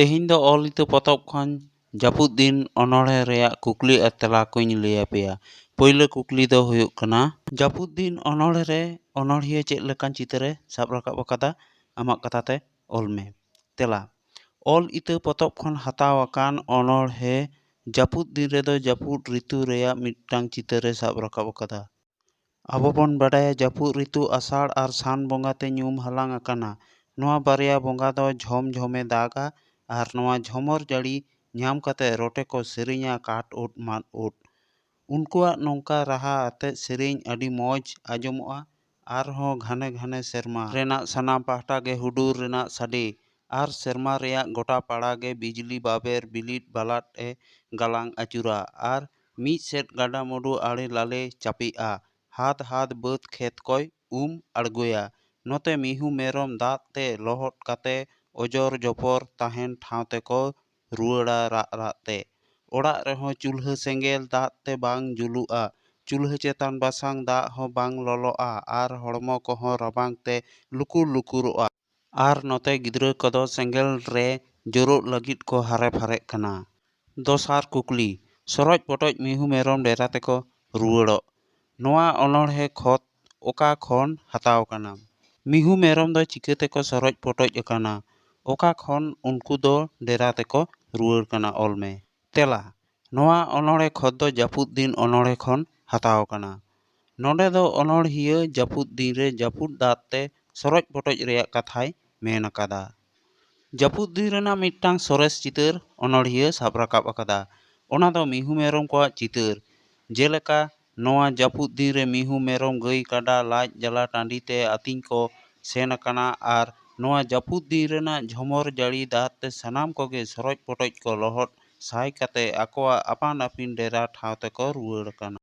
ᱛᱮᱦᱮᱧ ᱫᱚ ᱚᱞ ᱤᱛᱟᱹ ᱯᱚᱛᱚᱵ ᱠᱷᱚᱱ ᱡᱟᱹᱯᱩᱫ ᱫᱤᱱ ᱚᱱᱚᱬᱦᱮ ᱨᱮᱭᱟᱜ ᱠᱩᱠᱞᱤ ᱟᱨ ᱛᱮᱞᱟ ᱠᱚᱧ ᱞᱟᱹᱭ ᱟᱯᱮᱭᱟ। ᱯᱳᱭᱞᱳ ᱠᱩᱠᱞᱤ ᱫᱚ ᱦᱩᱭᱩᱜ ᱠᱟᱱᱟ, ᱡᱟᱹᱯᱩᱫ ᱫᱤᱱ ᱚᱱᱚᱬᱦᱮ ᱨᱮ ᱚᱱᱚᱬᱦᱤᱭᱟᱹ ᱪᱮᱫ ᱞᱮᱠᱟᱱ ᱪᱤᱛᱟᱹᱨᱮ ᱥᱟᱵ ᱨᱟᱠᱟᱵ ᱟᱠᱟᱫᱟ? ᱟᱢᱟᱜ ᱠᱟᱛᱷᱟᱛᱮ ᱚᱞ ᱢᱮ। ᱛᱮᱞᱟ, ᱚᱞ ᱤᱛᱟᱹ ᱯᱚᱛᱚᱵ ᱠᱷᱚᱱ ᱦᱟᱛᱟᱣ ᱟᱠᱟᱱ ᱚᱱᱚᱬᱦᱮ ᱡᱟᱹᱯᱩᱫ ᱫᱤᱱ ᱨᱮᱫᱚ ᱡᱟᱹᱯᱩᱫ ᱨᱤᱛᱩ ᱨᱮᱭᱟᱜ ᱢᱤᱫᱴᱟᱝ ᱪᱤᱛᱟᱹᱨᱮ ᱥᱟᱵ ᱨᱟᱠᱟᱵ ᱟᱠᱟᱫᱟ। ᱟᱵᱚ ᱵᱚᱱ ᱵᱟᱰᱟᱭᱟ ᱡᱟᱹᱯᱩᱫ ᱨᱤᱛᱩ ᱟᱥᱟᱲ ᱟᱨ ᱥᱟᱱ ᱵᱚᱸᱜᱟ ᱛᱮ ᱧᱩᱢ ᱦᱟᱞᱟᱝ ᱟᱠᱟᱱᱟ। ᱱᱚᱣᱟ ᱵᱟᱨᱭᱟ ᱵᱚᱸᱜᱟ ᱫᱚ ᱡᱷᱚᱢ ᱡᱷᱚᱢᱮ ᱫᱟᱜᱟ ᱟᱨ ᱱᱚᱣᱟ ᱡᱷᱚᱢᱚᱨ ᱡᱟᱹᱲᱤ ᱧᱟᱢ ᱠᱟᱛᱮ ᱨᱚᱴᱮ ᱠᱚ ᱥᱮᱨᱮᱧᱟ ᱠᱟᱴ ᱩᱫ ᱢᱟᱫ ᱩᱫ। ᱩᱱᱠᱩᱣᱟᱜ ᱱᱚᱝᱠᱟ ᱨᱟᱦᱟ ᱟᱛᱮᱫ ᱥᱮᱨᱮᱧ ᱟᱹᱰි ᱢᱚᱡᱽ ᱟᱸᱡᱚᱢᱚᱜᱼᱟ। ᱟᱨᱦᱚᱸ ᱜᱷᱟᱱᱮ ᱜᱷᱟᱱᱮ ᱥᱮᱨᱢᱟ ᱨᱮᱱᱟᱜ ᱥᱟᱱᱟᱢ ᱯᱟᱦᱴᱟ ᱜᱮ ᱦᱩᱰᱩᱨ ᱨᱮᱱᱟᱜ ᱥᱟᱰᱮ ᱟᱨ ᱥᱮᱨᱢᱟ ᱨᱮᱭᱟᱜ ᱜᱚᱴᱟ ᱯᱟᱲᱟ ᱜᱮ ᱵᱤᱡᱽᱞᱤ ᱵᱟᱵᱮᱨ ᱵᱤᱞᱤᱫ ᱵᱟᱞᱟᱫ ᱮ ᱜᱟᱞᱟᱝ ᱟᱹᱪᱩᱨᱟ ᱟᱨ ᱢᱤᱫ ᱥᱮᱫ ᱜᱟᱰᱟᱼᱢᱩᱰᱩ ᱟᱲᱮ ᱞᱟᱞᱮ ᱪᱟᱯᱮᱜᱼᱟ। ᱦᱟᱫ ᱦᱟᱫ ᱵᱟᱹᱫᱽ ᱠᱷᱮᱛ ᱠᱚᱭ ᱟᱬᱜᱚᱭᱟ। ᱱᱚᱛᱮ ᱢᱤᱦᱩ ᱢᱮᱨᱚᱢ ᱫᱟᱜ ᱛᱮ ᱞᱚᱦᱚᱫ ᱠᱟᱛᱮ ᱚᱡᱚᱨ ᱡᱚᱯᱚᱨ ᱛᱟᱦᱮᱱ ᱴᱷᱟᱶ ᱛᱮᱠᱚ ᱨᱩᱣᱟᱹᱲᱟ ᱨᱟᱜ ᱨᱟᱜ ᱛᱮ। ᱚᱲᱟᱜ ᱨᱮᱦᱚᱸ ᱪᱩᱞᱦᱟᱹ ᱥᱮᱸᱜᱮᱞ ᱫᱟᱜ ᱛᱮ ᱵᱟᱝ ᱡᱩᱞᱩᱜᱼᱟ। ᱪᱩᱞᱦᱟᱹ ᱪᱮᱛᱟᱱ ᱵᱟᱥᱟᱝ ᱫᱟᱜ ᱦᱚᱸ bang ᱞᱚᱞᱚᱜᱼᱟ ᱟᱨ ᱦᱚᱲᱢᱚ ᱠᱚᱦᱚᱸ ᱨᱟᱵᱟᱝ ᱛᱮ ᱞᱩᱠᱩᱨ ᱞᱩᱠᱩᱨᱚᱜᱼᱟ। ᱟᱨ ᱱᱚᱛᱮ ᱜᱤᱫᱽᱨᱟᱹ ᱠᱚᱫᱚ ᱥᱮᱸᱜᱮᱞ ᱨᱮ ᱡᱳᱨᱳᱜ ᱞᱟᱹᱜᱤᱫ ᱠᱚ ᱦᱟᱨᱮ ᱯᱷᱟᱨᱮᱜ ᱠᱟᱱᱟ। ᱫᱚᱥᱟᱨ ᱠᱩᱠᱞᱤ, ᱥᱚᱨᱚᱡ ᱯᱚᱴᱚᱡ ᱢᱤᱦᱩ ᱢᱮᱨᱚᱢ ᱰᱮᱨᱟ ᱛᱮᱠᱚ ᱨᱩᱣᱟᱹᱲᱚᱜ। ᱱᱚᱣᱟ ᱚᱱᱚᱬᱦᱮ ᱠᱷᱚᱛ ᱚᱠᱟ ᱠᱷᱚᱱ ᱦᱟᱛᱟᱣ ᱠᱟᱱᱟ? ᱢᱤᱦᱩ ᱢᱮᱨᱚᱢ ᱫᱚ ᱪᱤᱠᱟᱹ ᱛᱮᱠᱚ ᱥᱚᱨᱚᱡ ᱯᱚᱴᱚᱡ ᱟᱠᱟᱱᱟ? ᱚᱠᱟ ᱠᱷᱚᱱ ᱩᱱᱠᱩ ᱫᱚ ᱰᱮᱨᱟ ᱛᱮᱠᱚ ᱨᱩᱣᱟᱹᱲ ᱠᱟᱱᱟ? ᱚᱞ ᱢᱮ। ᱛᱮᱞᱟ, ᱱᱚᱣᱟ ᱚᱱᱚᱬᱦᱮ ᱠᱷᱚᱛ ᱫᱚ ᱡᱟᱹᱯᱩᱫ ᱫᱤᱱ ᱚᱱᱚᱬᱦᱮ ᱠᱷᱚᱱ ᱦᱟᱛᱟᱣ ᱠᱟᱱᱟ। ᱱᱚᱰᱮ ᱫᱚ ᱚᱱᱚᱬᱦᱤᱭᱟᱹ ᱡᱟᱹᱯᱩᱫ ᱫᱤᱱ ᱨᱮ ᱡᱟᱹᱯᱩᱫ ᱫᱟᱜ ᱛᱮ ᱥᱚᱨᱚᱡ ᱯᱚᱴᱚᱡ ᱨᱮᱭᱟᱜ ᱠᱟᱛᱷᱟᱭ ᱢᱮᱱ ᱟᱠᱟᱫᱟ। ᱡᱟᱹᱯᱩᱫ ᱫᱤᱱ ᱨᱮᱱᱟᱜ ᱢᱤᱫᱴᱟᱝ ᱥᱚᱨᱮᱥ ᱪᱤᱛᱟᱹᱨ ᱚᱱᱚᱬᱦᱤᱭᱟᱹ ᱥᱟᱵ ᱨᱟᱠᱟᱵ ᱟᱠᱟᱫᱟ। ᱚᱱᱟ ᱫᱚ ᱢᱤᱦᱩ ᱢᱮᱨᱚᱢ ᱠᱚᱣᱟᱜ ᱪᱤᱛᱟᱹᱨ। ᱡᱮᱞᱮᱠᱟ ᱱᱚᱣᱟ ᱡᱟᱹᱯᱩᱫ ᱫᱤᱱ ᱨᱮ ᱢᱤᱦᱩ ᱢᱮᱨᱚᱢ ᱜᱟᱹᱭ ᱠᱟᱰᱟ ᱞᱟᱡ ᱡᱟᱞᱟ ᱴᱟᱺᱰᱤ ᱛᱮ ᱟᱹᱛᱤᱧ ᱠᱚ ᱥᱮᱱ ᱟᱠᱟᱱᱟ ᱟᱨ ᱱᱚᱣᱟ ᱡᱟᱹᱯᱩᱫ ᱫᱤᱱ ᱨᱮᱱᱟᱜ ᱡᱷᱚᱢᱚᱨ ᱡᱟᱹᱲᱤ ᱫᱟᱜ ᱛᱮ ᱥᱟᱱᱟᱢ ᱠᱚᱜᱮ ᱥᱚᱨᱚᱡ ᱯᱚᱴᱚᱡ ᱠᱚ ᱞᱚᱦᱚᱫ ᱥᱟᱭ ᱠᱟᱛᱮ ᱟᱠᱚᱣᱟᱜ ᱟᱯᱟᱱ ᱟᱹᱯᱤᱱ ᱰᱮᱨᱟ ᱴᱷᱟᱶ ᱛᱮᱠᱚ ᱨᱩᱣᱟᱹᱲ ᱠᱟᱱᱟ।